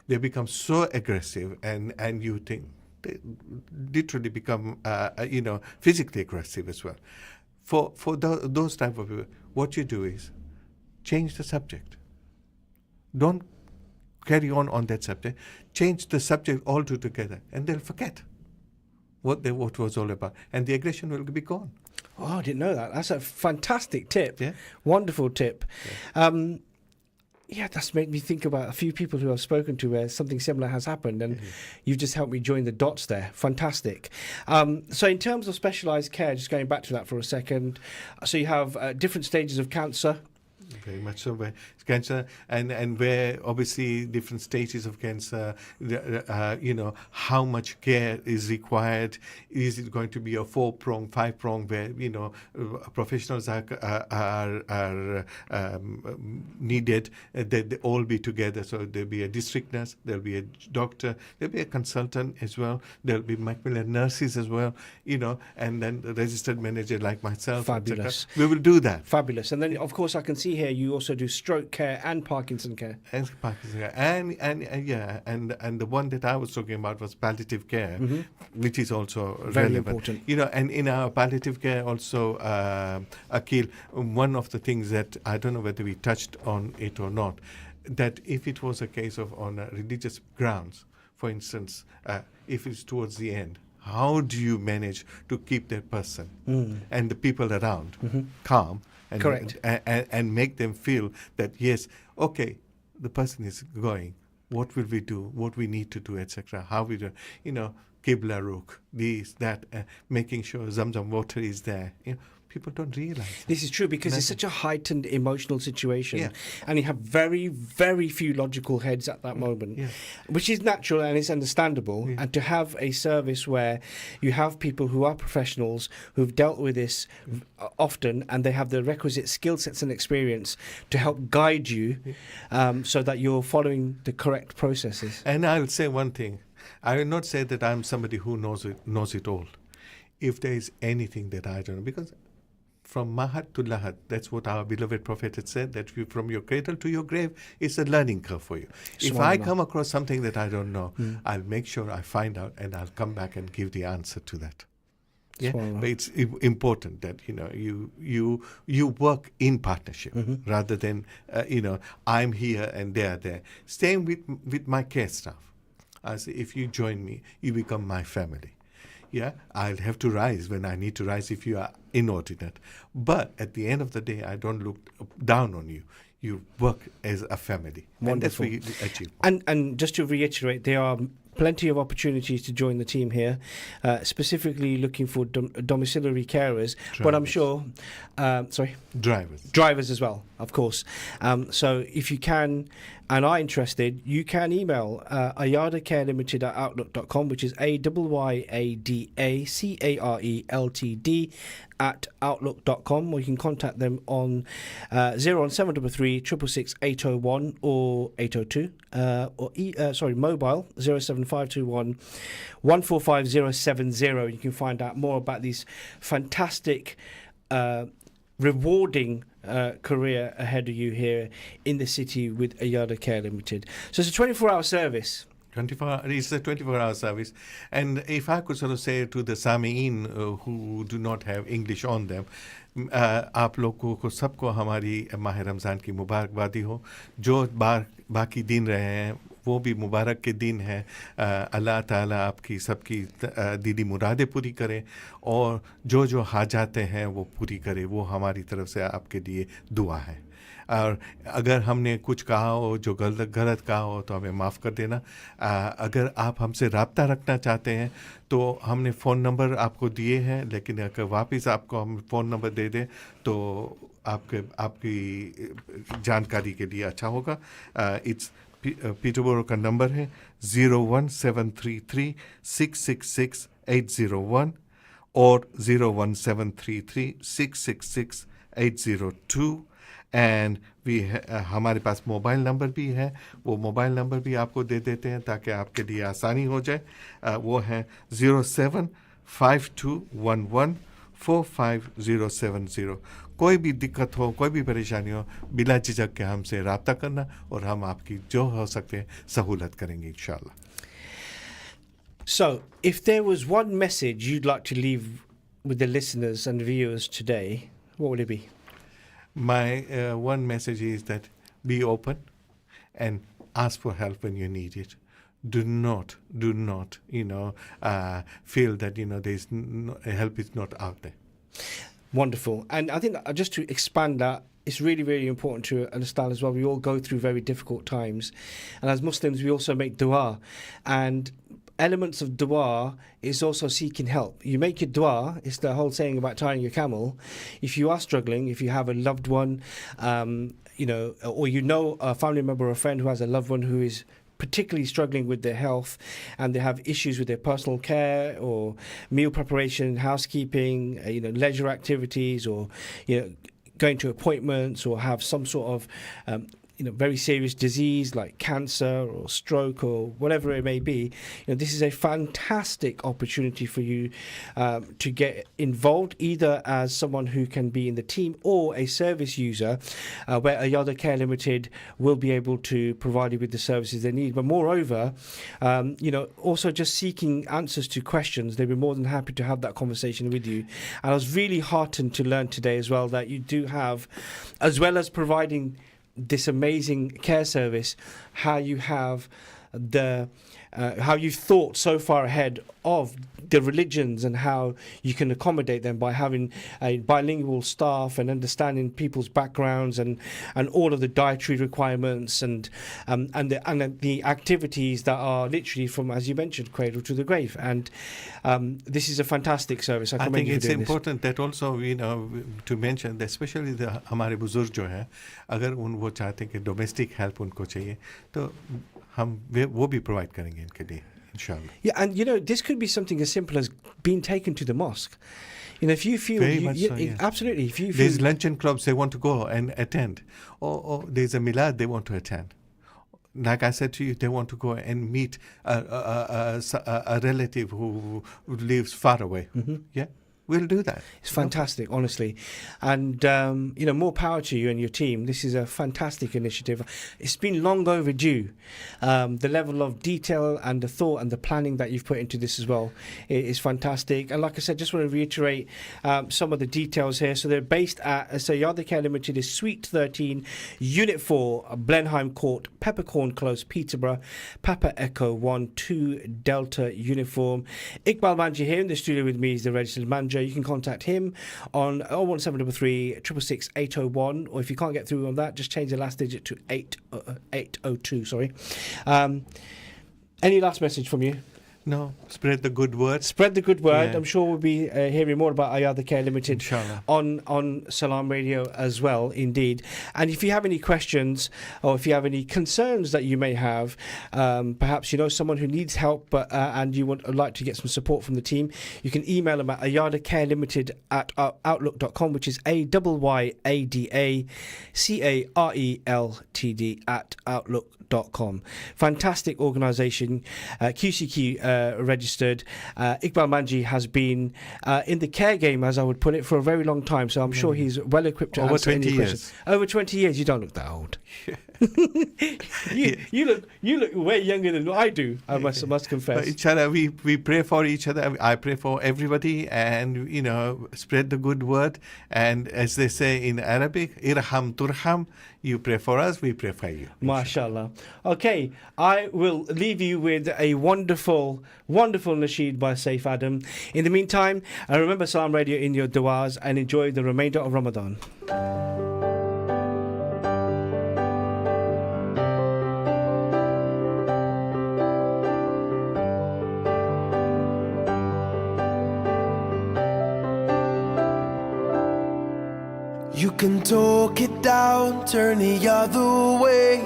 They become so aggressive, and you think they literally become, physically aggressive as well. For those type of people, what you do is change the subject. Don't carry on that subject. Change the subject altogether, and they'll forget what was all about, and the aggression will be gone. Oh, I didn't know that. That's a fantastic tip. Yeah. Wonderful tip. Yeah. That's made me think about a few people who I've spoken to where something similar has happened, and you've just helped me join the dots there. Fantastic. So in terms of specialised care, just going back to that for a second, so you have different stages of cancer. Very much so. Where cancer and where obviously different stages of cancer, how much care is required. Is it going to be a 4-prong, 5-prong where professionals are needed? They all be together. So there'll be a district nurse, there'll be a doctor, there'll be a consultant as well. There'll be Macmillan nurses as well. And then the registered manager like myself. Fabulous. We will do that. Fabulous. And then of course I can see here here, you also do stroke care and Parkinson care. And Parkinson's care. And the one that I was talking about was palliative care, which is also Very relevant. important. You know, and in our palliative care also, Akhil, one of the things that I don't know whether we touched on it or not, that if it was a case of on religious grounds, for instance, if it's towards the end, how do you manage to keep that person and the people around calm and, Correct. and make them feel that, yes, okay, the person is going, what will we do, what we need to do, etc., how we do, you know, Qibla Rukh, this, that, making sure Zamzam water is there. You know, people don't realize this is true because it's such a heightened emotional situation, Yeah. and you have very, very few logical heads at that moment, which is natural and it's understandable. And to have a service where you have people who are professionals who've dealt with this often, and they have the requisite skill sets and experience to help guide you, so that you're following the correct processes. And I'll say one thing. I will not say that I'm somebody who knows it all. If there is anything that I don't know, because from Mahad to Lahad, that's what our beloved Prophet had said, that from your cradle to your grave is a learning curve for you. If I come across something that I don't know, I'll make sure I find out and I'll come back and give the answer to that. Yeah, but it's important that you work in partnership rather than I'm here and they're there. Same with my care staff. I say, if you join me, you become my family. Yeah, I'll have to rise when I need to rise if you are inordinate. But at the end of the day, I don't look down on you. You work as a family. Wonderful. And that's what you achieve. And just to reiterate, there are plenty of opportunities to join the team here, specifically looking for domiciliary carers. But I'm sure, drivers as well, of course. So if you can and are interested, you can email ayadacarelimited@outlook.com, which is AYADACARELTD@outlook.com, or you can contact them on 01733 666 801 or 802, mobile 07521 145070. You can find out more about these fantastic, rewarding career ahead of you here in the city with Ayada Care Limited. So it's a 24-hour service. It's a 24-hour service. And if I could sort of say to the Sami'in who do not have English on them, आप लोगों को सबको हमारी माह रमज़ान की मुबारकबादी हो. जो बाकी दिन रहे हैं वो भी मुबारक के दिन हैं. अल्लाह ताला आपकी सबकी दीदी मुरादें पूरी करे और जो हाजाते हैं वो पूरी करे. वो हमारी तरफ से आपके लिए दुआ है. और अगर हमने कुछ कहा हो जो गलत कहा हो तो हमें माफ़ कर देना. अगर आप हमसे रब्ता रखना चाहते हैं तो हमने फ़ोन नंबर आपको दिए हैं, लेकिन अगर वापस आपको हम फ़ोन नंबर दे दें तो आपकी जानकारी के लिए अच्छा होगा. इट्स पीटरबोरो का नंबर है 01733 666 801 और 01733 666 802. एंड हमारे पास मोबाइल नंबर भी है. वो मोबाइल नंबर भी आपको दे देते हैं ताकि आपके लिए आसानी हो जाए. वो है 07521145070. कोई भी दिक्कत हो, कोई भी परेशानी हो, बिला झिझक के हमसे रब्ता करना और हम आपकी जो हो सकते हैं सहूलत करेंगे इंशाल्लाह. So, if there was one message you'd like to leave with the listeners and viewers today, what would it be? My one message is that be open and ask for help when you need it. Do not, feel that, there's help is not out there. Wonderful. And I think that just to expand that, it's really, really important to understand as well, we all go through very difficult times. And as Muslims, we also make dua. And elements of dua is also seeking help. You make your dua, it's the whole saying about tying your camel. If you are struggling, if you have a loved one, or a family member or a friend who has a loved one who is particularly struggling with their health and they have issues with their personal care or meal preparation, housekeeping, leisure activities, or going to appointments, or have some sort of very serious disease like cancer or stroke or whatever it may be, this is a fantastic opportunity for you to get involved, either as someone who can be in the team or a service user, where Ayada Care Limited will be able to provide you with the services they need. But moreover, also just seeking answers to questions, they'd be more than happy to have that conversation with you. And I was really heartened to learn today as well that you do have, as well as providing this amazing care service, how you have how you thought so far ahead of the religions and how you can accommodate them by having a bilingual staff and understanding people's backgrounds and all of the dietary requirements and the activities that are literally from, as you mentioned, cradle to the grave. And this is a fantastic service. I think it's important that also to mention that especially the हमारे बुजुर्ग जो हैं, अगर वो चाहते हैं कि domestic help उनको चाहिए तो हम वो भी provide करेंगे इनके लिए inshallah. Yeah, and this could be something as simple as being taken to the mosque. If you feel absolutely, if you feel there's luncheon clubs they want to go and attend, or there's a milad they want to attend. Like I said to you, they want to go and meet a relative who lives far away. Mm-hmm. Yeah. We'll do that. It's fantastic, honestly. And, more power to you and your team. This is a fantastic initiative. It's been long overdue. The level of detail and the thought and the planning that you've put into this as well is fantastic. And like I said, just want to reiterate some of the details here. So they're based at Ayada Care Limited is Suite 13, Unit 4, Blenheim Court, Peppercorn Close, Peterborough, Papa Echo 1-2 Delta Uniform. Iqbal Manji here in the studio with me is the registered manager. You can contact him on 01733 666 801, or if you can't get through on that, just change the last digit to 802. Sorry. Any last message from you? No, spread the good word. Spread the good word. Yeah. I'm sure we'll be hearing more about Ayada Care Limited Inshallah. on Salam Radio as well, indeed. And if you have any questions or if you have any concerns that you may have, perhaps you know someone who needs help and you would like to get some support from the team, you can email them at ayadacarelimited@outlook.com, which is AYADACARELTD @outlook.com. Fantastic organisation, QCQ registered. Iqbal Manji has been in the care game, as I would put it, for a very long time, so I'm sure he's well equipped to answer any questions. Over 20 years. You don't look that old. you look way younger than I do, I must confess. Inshallah, we pray for each other. I pray for everybody, and spread the good word. And as they say in Arabic, irham turham. You pray for us, we pray for you. MashaAllah. Okay, I will leave you with a wonderful, wonderful Nasheed by Saif Adam. In the meantime, remember Salam Radio in your du'as and enjoy the remainder of Ramadan. You can talk it down, turn the other way.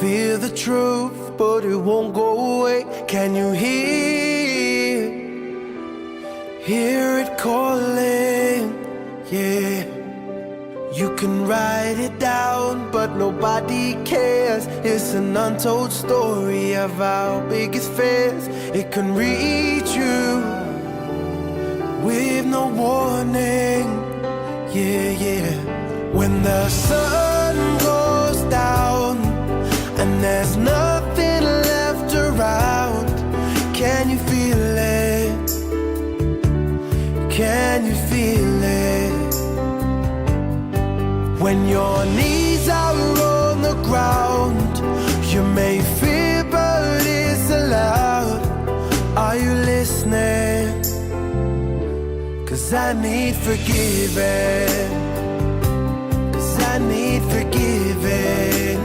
Feel the truth, but it won't go away. Can you hear it calling? Yeah. You can write it down, but nobody cares. It's an untold story of our biggest fears. It can reach you with no warning. Yeah. When the sun goes down and there's nothing left around, can you feel it? Can you feel it? When your knees are on the ground, you may fear but it's allowed. Are you listening? 'Cause I need forgiving. 'Cause I need forgiving.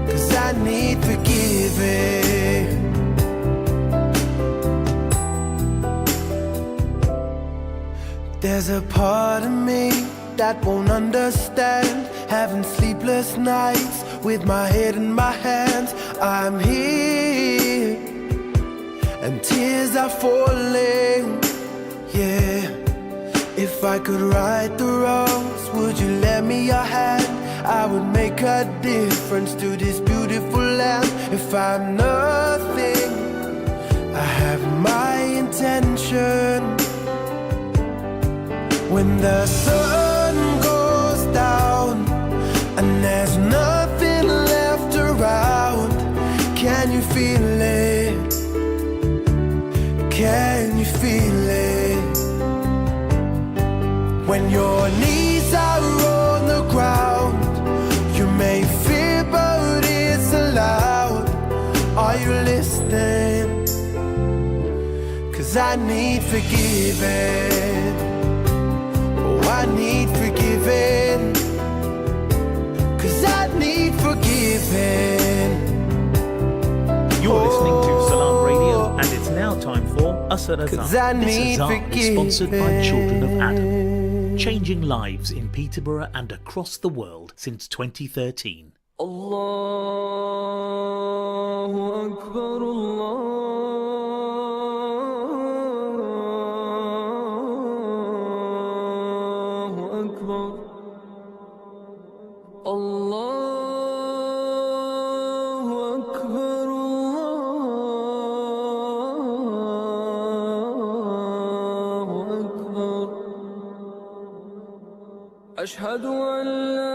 'Cause I need forgiving. There's a part of me that won't understand, having sleepless nights with my head in my hands. I'm here and tears are falling. Yeah, if I could right the wrongs, would you lend me your hand? I would make a difference to this beautiful land. If I'm nothing, I have my intention. When the sun goes down and there's nothing left around, can you feel it? Can you feel it? When your knees are on the ground, you may fear but it's allowed. Are you listening? 'Cause I need forgiving. Oh, I need forgiving. 'Cause I need forgiving. You're listening to Salam Radio, and it's now time for Asar Azan. This Azan is sponsored by Children of Adam, changing lives in Peterborough and across the world since 2013. Allahu Akbar, Allahu Akbar, Allahu Akbar, Allahu Akbar. Ashhadu an la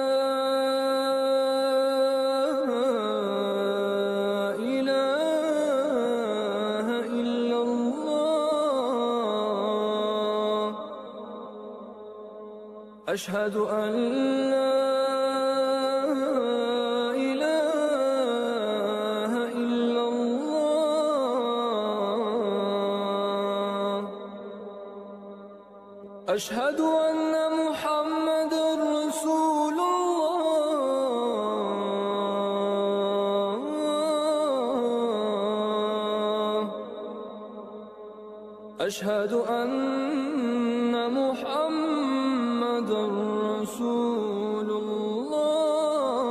أشهد أن لا إله إلا الله أشهد أن محمد رسول الله أشهد أن محمد رسول الله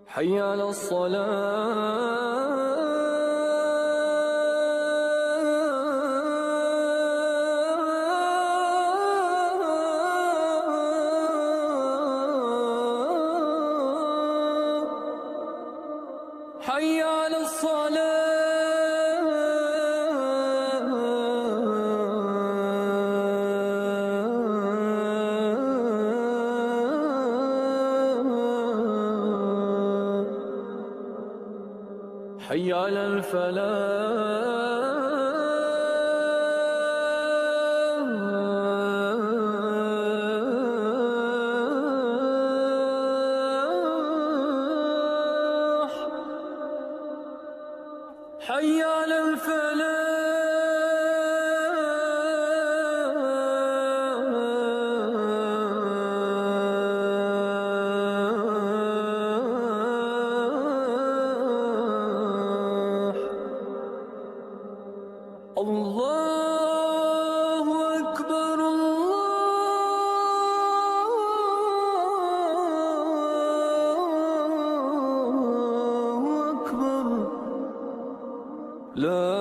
حي على الصلاة حي على حي على الفلاح حي على الله أكبر الله أكبر لا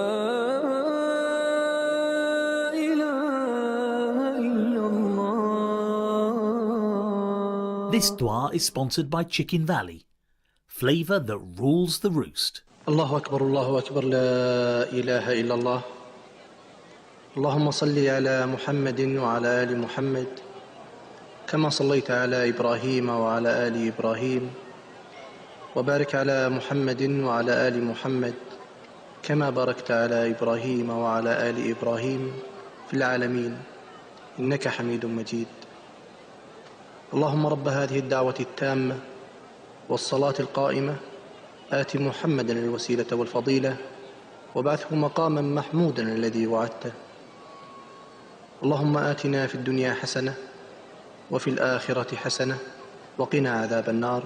إله إلا الله. This dua is sponsored by Chicken Valley, flavour that rules the roost. الله أكبر الله أكبر لا إله إلا الله. اللهم صل على محمد وعلى آل محمد كما صليت على إبراهيم وعلى آل إبراهيم وبارك على محمد وعلى آل محمد كما باركت على إبراهيم وعلى آل إبراهيم في العالمين إنك حميد مجيد. اللهم رب هذه الدعوة التامة والصلاة القائمة آت محمدا الوسيلة والفضيلة وابعثه مقاما محمودا الذي وعدته. اللهم آتنا في الدنيا حسنة وفي الآخرة حسنة وقنا عذاب النار.